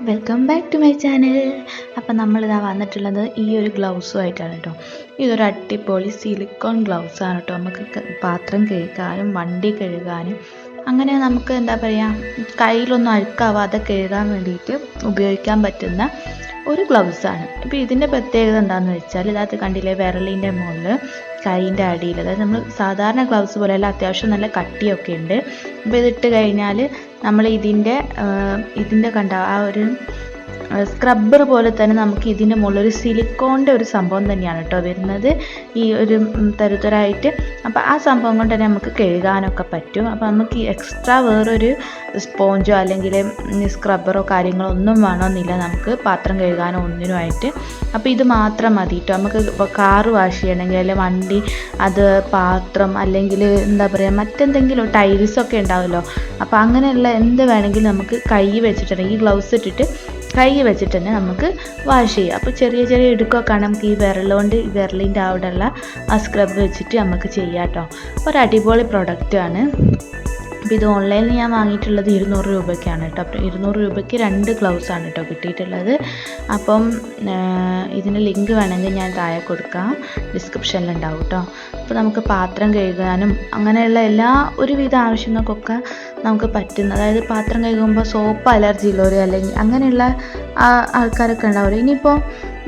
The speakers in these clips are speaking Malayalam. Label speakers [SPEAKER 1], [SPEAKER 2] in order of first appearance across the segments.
[SPEAKER 1] Welcome back to my channel. അപ്പം നമ്മളിതാ വന്നിട്ടുള്ളത് ഈ ഒരു ഗ്ലൗസുമായിട്ടാണ് കേട്ടോ. ഇതൊരു അടിപൊളി സിലിക്കോൺ ഗ്ലൗസാണ് കേട്ടോ. നമുക്ക് പാത്രം കഴുകാനും വണ്ടി കഴുകാനും അങ്ങനെ നമുക്ക് എന്താ പറയുക, കയ്യിലൊന്നും അഴുക്കാവാതെ കഴുകാൻ വേണ്ടിയിട്ട് ഉപയോഗിക്കാൻ പറ്റുന്ന ഒരു ഗ്ലൗസാണ്. ഇപ്പോൾ ഇതിൻ്റെ പ്രത്യേകത എന്താണെന്ന് വെച്ചാൽ, ഇതിനകത്ത് കണ്ടില്ലേ വിരലിൻ്റെ മുകളിൽ കൈയിൻ്റെ അടിയിൽ, അതായത് നമ്മൾ സാധാരണ ഗ്ലൗസ് പോലെയല്ല, അത്യാവശ്യം നല്ല കട്ടിയൊക്കെ ഉണ്ട്. അപ്പോൾ ഇതിട്ട് കഴിഞ്ഞാൽ നമ്മൾ ഇതിൻ്റെ കണ്ട ആ ഒരു സ്ക്രബ്ബർ പോലെ തന്നെ നമുക്ക് ഇതിൻ്റെ മുകളിലൊരു സിലിക്കോണിൻ്റെ ഒരു സംഭവം തന്നെയാണ് കേട്ടോ വരുന്നത്, ഈ ഒരു തരുതരായിട്ട്. അപ്പോൾ ആ സംഭവം കൊണ്ട് തന്നെ നമുക്ക് കഴുകാനൊക്കെ പറ്റും. അപ്പോൾ നമുക്ക് എക്സ്ട്രാ വേറൊരു സ്പോഞ്ചോ അല്ലെങ്കിൽ സ്ക്രബ്ബറോ കാര്യങ്ങളോ ഒന്നും വേണമെന്നില്ല നമുക്ക് പാത്രം കഴുകാനോ ഒന്നിനുമായിട്ട്. അപ്പോൾ ഇത് മാത്രം മതി കേട്ടോ. നമുക്ക് കാറ് വാഷ് ചെയ്യണമെങ്കിൽ അല്ലെങ്കിൽ വണ്ടി, അത് പാത്രം, അല്ലെങ്കിൽ എന്താ പറയുക മറ്റെന്തെങ്കിലും ടൈൽസൊക്കെ ഉണ്ടാവുമല്ലോ, അപ്പോൾ അങ്ങനെയുള്ള എന്ത് വേണമെങ്കിലും നമുക്ക് കൈ വെച്ചിട്ടുണ്ട്, ഈ ഗ്ലൗസ് ഇട്ടിട്ട് കൈ വെച്ചിട്ട് തന്നെ നമുക്ക് വാഷ് ചെയ്യാം. അപ്പോൾ ചെറിയ ചെറിയ ഇടുക്കൊക്കെ നമുക്ക് ഈ വിരലുകൊണ്ട് വിരലിൻ്റെ അവിടെയുള്ള ആ സ്ക്രബ് വെച്ചിട്ട് നമുക്ക് ചെയ്യാം കേട്ടോ. ഒരു അടിപൊളി പ്രൊഡക്റ്റാണ്. അപ്പോൾ ഇത് ഓൺലൈനിൽ ഞാൻ വാങ്ങിയിട്ടുള്ളത് 200 രൂപയ്ക്കാണ് കേട്ടോ. അപ്പോൾ 200 രൂപയ്ക്ക് 2 ഗ്ലൗസാണ് കേട്ടോ കിട്ടിയിട്ടുള്ളത്. അപ്പം ഇതിന് ലിങ്ക് വേണമെങ്കിൽ ഞാൻ താഴെ കൊടുക്കാം, ഡിസ്ക്രിപ്ഷനിലുണ്ടാവും കേട്ടോ. അപ്പോൾ നമുക്ക് പാത്രം കഴുകാനും അങ്ങനെയുള്ള എല്ലാ ഒരുവിധ ആവശ്യങ്ങൾക്കൊക്കെ നമുക്ക് പറ്റുന്ന, അതായത് പാത്രം കഴുകുമ്പോൾ സോപ്പ് അലർജി ഉള്ളവർ അല്ലെങ്കിൽ അങ്ങനെയുള്ള ആൾക്കാരൊക്കെ ഉണ്ടാവില്ല. ഇനിയിപ്പോൾ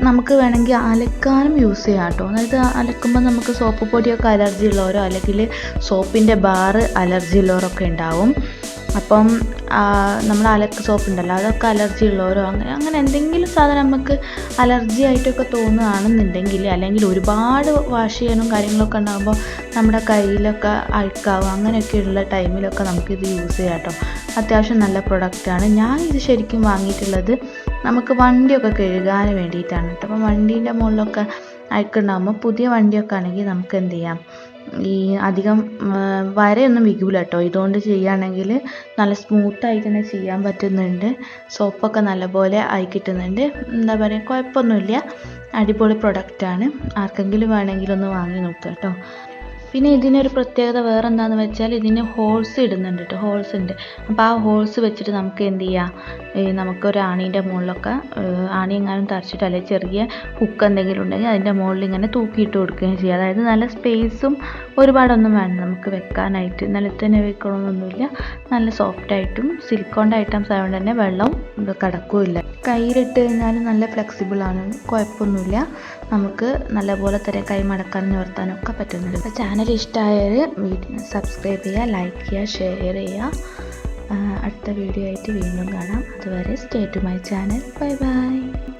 [SPEAKER 1] നമുക്ക് വേണമെങ്കിൽ അലക്കാനും യൂസ് ചെയ്യാം കേട്ടോ. അതായത് അലക്കുമ്പോൾ നമുക്ക് സോപ്പ് പൊടിയൊക്കെ അലർജി ഉള്ളവരോ അല്ലെങ്കിൽ സോപ്പിൻ്റെ ബാറ് അലർജി ഉള്ളവരൊക്കെ ഉണ്ടാവും. അപ്പം നമ്മൾ അലക്ക് സോപ്പ് ഉണ്ടല്ലോ, അതൊക്കെ അലർജി ഉള്ളവരോ അങ്ങനെ എന്തെങ്കിലും സാധനം നമുക്ക് അലർജി ആയിട്ടൊക്കെ തോന്നുകയാണെന്നുണ്ടെങ്കിൽ, അല്ലെങ്കിൽ ഒരുപാട് വാഷ് ചെയ്യാനും കാര്യങ്ങളൊക്കെ ഉണ്ടാകുമ്പോൾ നമ്മുടെ കയ്യിലൊക്കെ അഴുക്കാവും, അങ്ങനെയൊക്കെയുള്ള ടൈമിലൊക്കെ നമുക്കിത് യൂസ് ചെയ്യാം കേട്ടോ. അത്യാവശ്യം നല്ല പ്രൊഡക്റ്റാണ്. ഞാനിത് ശരിക്കും വാങ്ങിയിട്ടുള്ളത് നമുക്ക് വണ്ടിയൊക്കെ കഴുകാൻ വേണ്ടിയിട്ടാണ് കേട്ടോ. അപ്പം വണ്ടീൻ്റെ മുകളിലൊക്കെ അഴുക്കുണ്ടാകുമ്പോൾ, പുതിയ വണ്ടിയൊക്കെ ആണെങ്കിൽ നമുക്ക് എന്ത് ചെയ്യാം, ഈ അധികം വരയൊന്നും വിൽക്കില്ല കേട്ടോ. ഇതുകൊണ്ട് ചെയ്യുകയാണെങ്കിൽ നല്ല സ്മൂത്തായിട്ട് തന്നെ ചെയ്യാൻ പറ്റുന്നുണ്ട്. സോപ്പൊക്കെ നല്ലപോലെ ആയി കിട്ടുന്നുണ്ട്. എന്താ പറയുക, കുഴപ്പമൊന്നുമില്ല, അടിപൊളി പ്രൊഡക്റ്റാണ്. ആർക്കെങ്കിലും വേണമെങ്കിലൊന്ന് വാങ്ങി നോക്കുക കേട്ടോ. പിന്നെ ഇതിനൊരു പ്രത്യേകത വേറെ എന്താണെന്ന് വെച്ചാൽ, ഇതിന് ഹോൾസ് ഇടുന്നുണ്ട് കേട്ടോ, ഹോൾസ് ഉണ്ട്. അപ്പോൾ ആ ഹോൾസ് വെച്ചിട്ട് നമുക്ക് എന്ത് ചെയ്യാം, നമുക്കൊരു ആണീൻ്റെ മുകളിലൊക്കെ ആണി എങ്ങാനും തറച്ചിട്ട് അല്ലെങ്കിൽ ചെറിയ ഹുക്ക് എന്തെങ്കിലും ഉണ്ടെങ്കിൽ അതിൻ്റെ മുകളിൽ ഇങ്ങനെ തൂക്കിയിട്ട് കൊടുക്കുകയും ചെയ്യാം. അതായത് നല്ല സ്പേസും ഒരുപാടൊന്നും വേണം നമുക്ക് വെക്കാനായിട്ട്. നിലത്ത് തന്നെ വെക്കണമെന്നൊന്നുമില്ല, നല്ല സോഫ്റ്റായിട്ടും സിലിക്കോണിൻ്റെ ഐറ്റംസ് ആയതുകൊണ്ട് തന്നെ വെള്ളം കിടക്കുകയില്ല. കയ്യിലിട്ട് കഴിഞ്ഞാൽ നല്ല ഫ്ലെക്സിബിളാണ്, കുഴപ്പമൊന്നുമില്ല. നമുക്ക് നല്ലപോലെ തന്നെ കൈ മടക്കാനും നിവർത്താനും ഒക്കെ പറ്റുന്നുണ്ട്. അപ്പോൾ ചാനൽ ഇഷ്ടമായാൽ സബ്സ്ക്രൈബ് ചെയ്യുക, ലൈക്ക് ചെയ്യുക, ഷെയർ ചെയ്യുക. അടുത്ത വീഡിയോ ആയിട്ട് വീണ്ടും കാണാം. അതുവരെ stay to my channel. Bye by.